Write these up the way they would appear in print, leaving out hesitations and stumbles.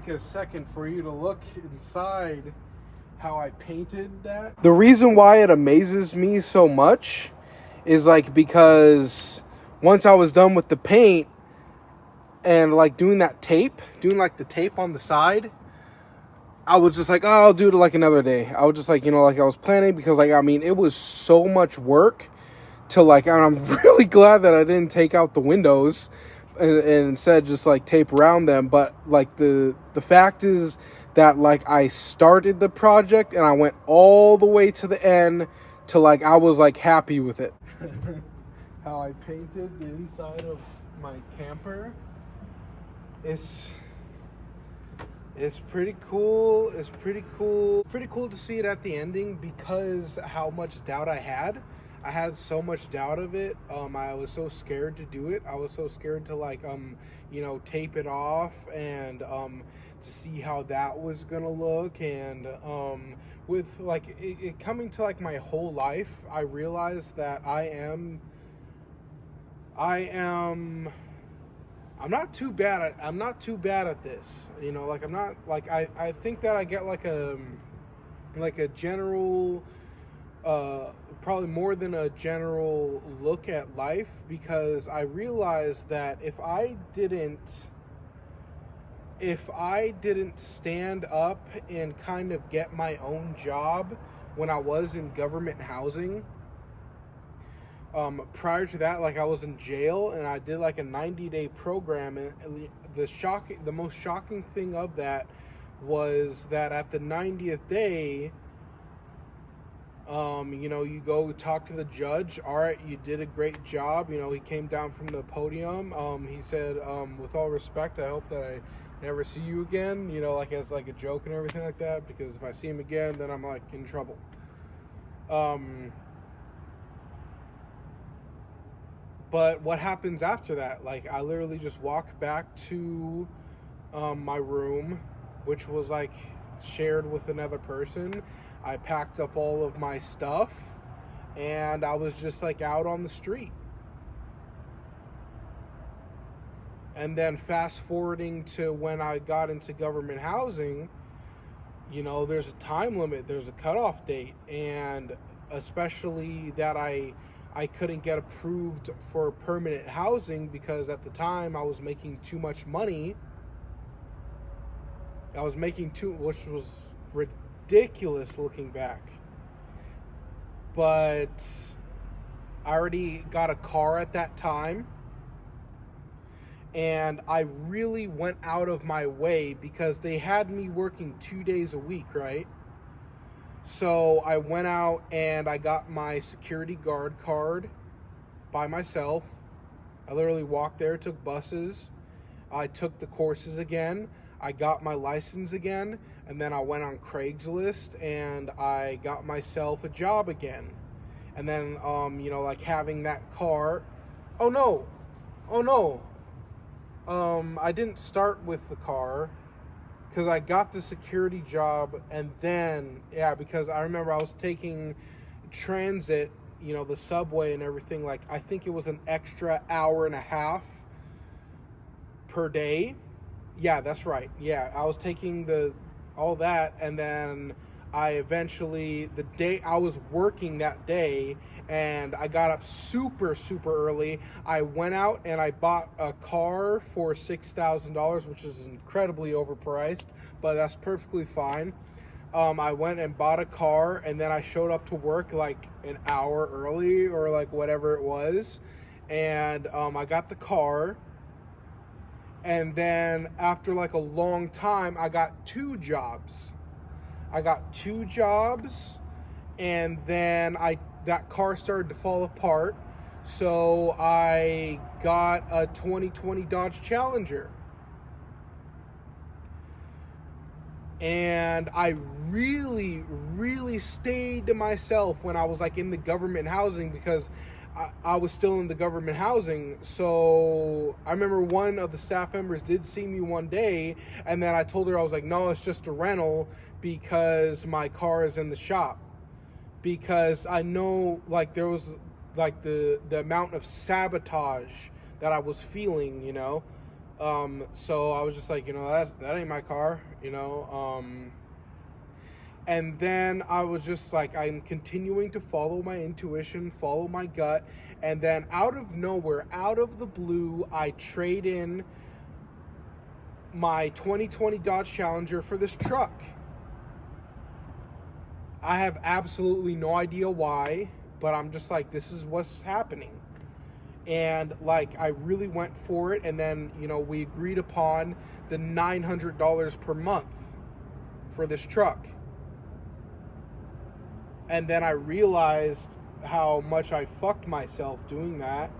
take a second for you to look inside how I painted that. The reason why it amazes me so much is like because once I was done with the paint and like doing like the tape on the side, I was just like, oh, I'll do it like another day. I was just like, like I was planning because like, I mean, it was so much work to like, and I'm really glad that I didn't take out the windows and instead just like tape around them. But like the fact is that like I started the project and I went all the way to the end to like, I was like happy with it. How I painted the inside of my camper. It's pretty cool. It's pretty cool. Pretty cool to see it at the ending because how much doubt I had. I had so much doubt of it. I was so scared to do it. I was so scared to like, tape it off and to see how that was gonna look. And with like it coming to like my whole life, I realized that I'm not too bad at this. Like I'm not like I think that I get like a general probably more than a general look at life, because I realized that if I didn't stand up and kind of get my own job when I was in government housing, prior to that, like I was in jail and I did like a 90-day program, and the most shocking thing of that was that at the 90th day, you go talk to the judge. All right, you did a great job. He came down from the podium. He said, with all respect, I hope that I never see you again, like as like a joke and everything like that, because if I see him again, then I'm like in trouble. But what happens after that? Like, I literally just walk back to my room, which was like shared with another person. I packed up all of my stuff and I was just like out on the street. And then fast forwarding to when I got into government housing, there's a time limit, there's a cutoff date, and especially that I couldn't get approved for permanent housing because at the time I was making too much money. Which was ridiculous looking back. But I already got a car at that time. And I really went out of my way because they had me working 2 days a week, right? So I went out and I got my security guard card by myself. I literally walked there, took buses. I took the courses again. I got my license again. And then I went on Craigslist and I got myself a job again. And then, like having that car. Oh no. I didn't start with the car because I got the security job, and then, because I remember I was taking transit, the subway and everything, like, I think it was an extra hour and a half per day. Yeah, that's right. Yeah, I was taking all that, and then I eventually, the day I was working that day, and I got up super, super early. I went out and I bought a car for $6,000, which is incredibly overpriced, but that's perfectly fine. I went and bought a car, and then I showed up to work like an hour early or like whatever it was. And I got the car. And then after like a long time, I got two jobs. And then that car started to fall apart. So I got a 2020 Dodge Challenger. And I really, really stayed to myself when I was like in the government housing, because I was still in the government housing. So I remember one of the staff members did see me one day, and then I told her, I was like, no, it's just a rental because my car is in the shop. Because I know like there was like the amount of sabotage that I was feeling, So I was just like, that ain't my car, and then I was just like, I'm continuing to follow my intuition, follow my gut. And then out of nowhere, out of the blue, I trade in my 2020 Dodge Challenger for this truck. I have absolutely no idea why, but I'm just like, this is what's happening. And like, I really went for it. And then, we agreed upon the $900 per month for this truck. And then I realized how much I fucked myself doing that.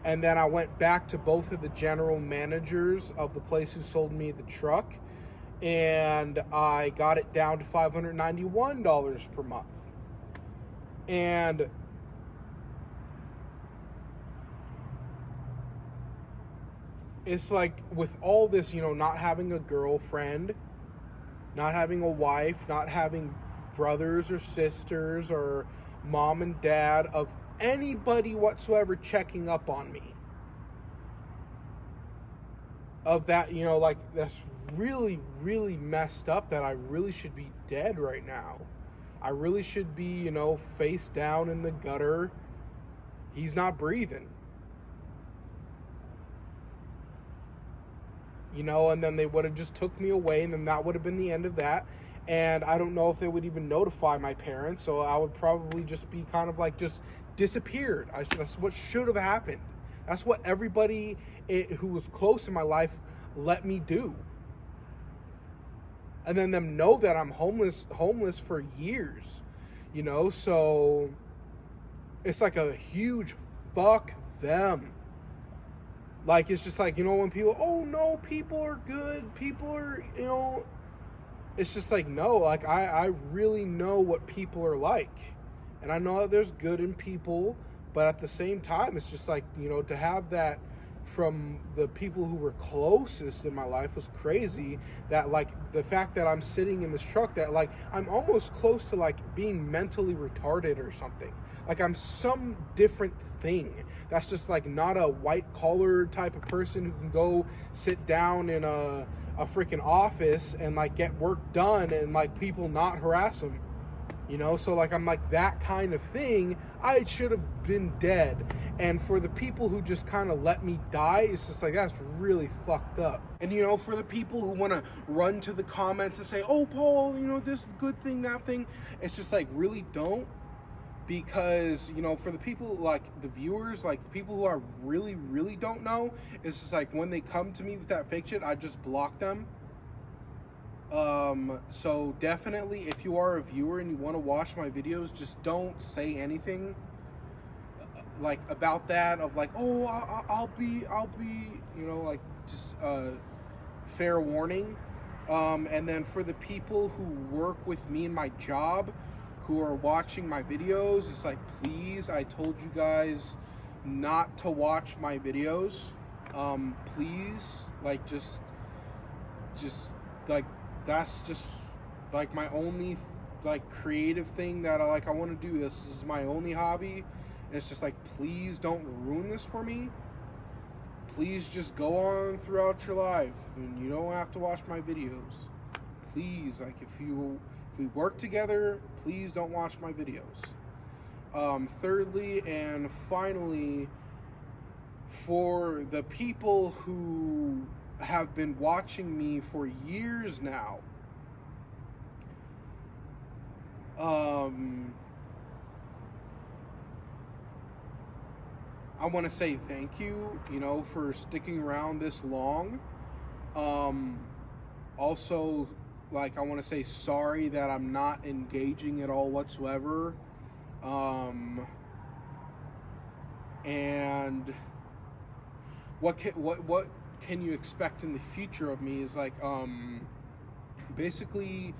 And then I went back to both of the general managers of the place who sold me the truck. And I got it down to $591 per month. And it's like, with all this, not having a girlfriend, not having a wife, not having brothers or sisters or mom and dad, of anybody whatsoever checking up on me, of that, like, that's really, really messed up, that I really should be dead right now. I really should be, face down in the gutter. He's not breathing. And then they would have just took me away, and then that would have been the end of that. And I don't know if they would even notify my parents, so I would probably just be kind of like just disappeared. That's what should have happened. That's what everybody who was close in my life let me do. And then them know that I'm homeless for years, so it's like a huge fuck them. Like, it's just like, when people, oh no, people are good, people are, it's just like, no, like, I really know what people are like. And I know that there's good in people, but at the same time, it's just like, to have that from the people who were closest in my life was crazy. That, like, the fact that I'm sitting in this truck, that, like, I'm almost close to, like, being mentally retarded or something. Like, I'm some different thing. That's just, like, not a white collar type of person who can go sit down in a freaking office and, like, get work done and, like, people not harass them. So, like, I'm like that kind of thing. I should have been dead. And for the people who just kind of let me die, it's just like, that's really fucked up. And, for the people who want to run to the comments and say, oh, Paul, this is a good thing, that thing, it's just like, really don't. Because, for the people, like, the viewers, like, the people who I really, really don't know, it's just like, when they come to me with that fake shit, I just block them. So definitely, if you are a viewer and you want to watch my videos, just don't say anything like about that, of like, oh, I'll be, like, just fair warning. And then for the people who work with me in my job, who are watching my videos, it's like, please, I told you guys not to watch my videos. Please, like, just like, that's just like my only like creative thing that I want to do. This is my only hobby. And it's just like, please don't ruin this for me. Please just go on throughout your life, and you don't have to watch my videos. Please, like, if we work together, please don't watch my videos. Thirdly and finally, for the people who have been watching me for years now, I want to say thank you, for sticking around this long. Also, like, I want to say sorry that I'm not engaging at all whatsoever. And what can you expect in the future of me is like, basically,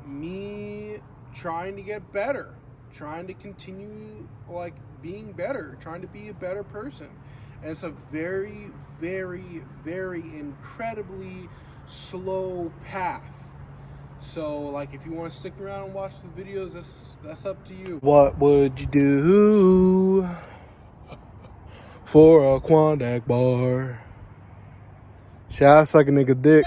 me trying to get better, trying to continue, like, being better, trying to be a better person. And it's a very, very, very incredibly slow path. So, like, if you want to stick around and watch the videos, that's up to you. What would you do for a Klondike bar? Shit, I suck a nigga dick.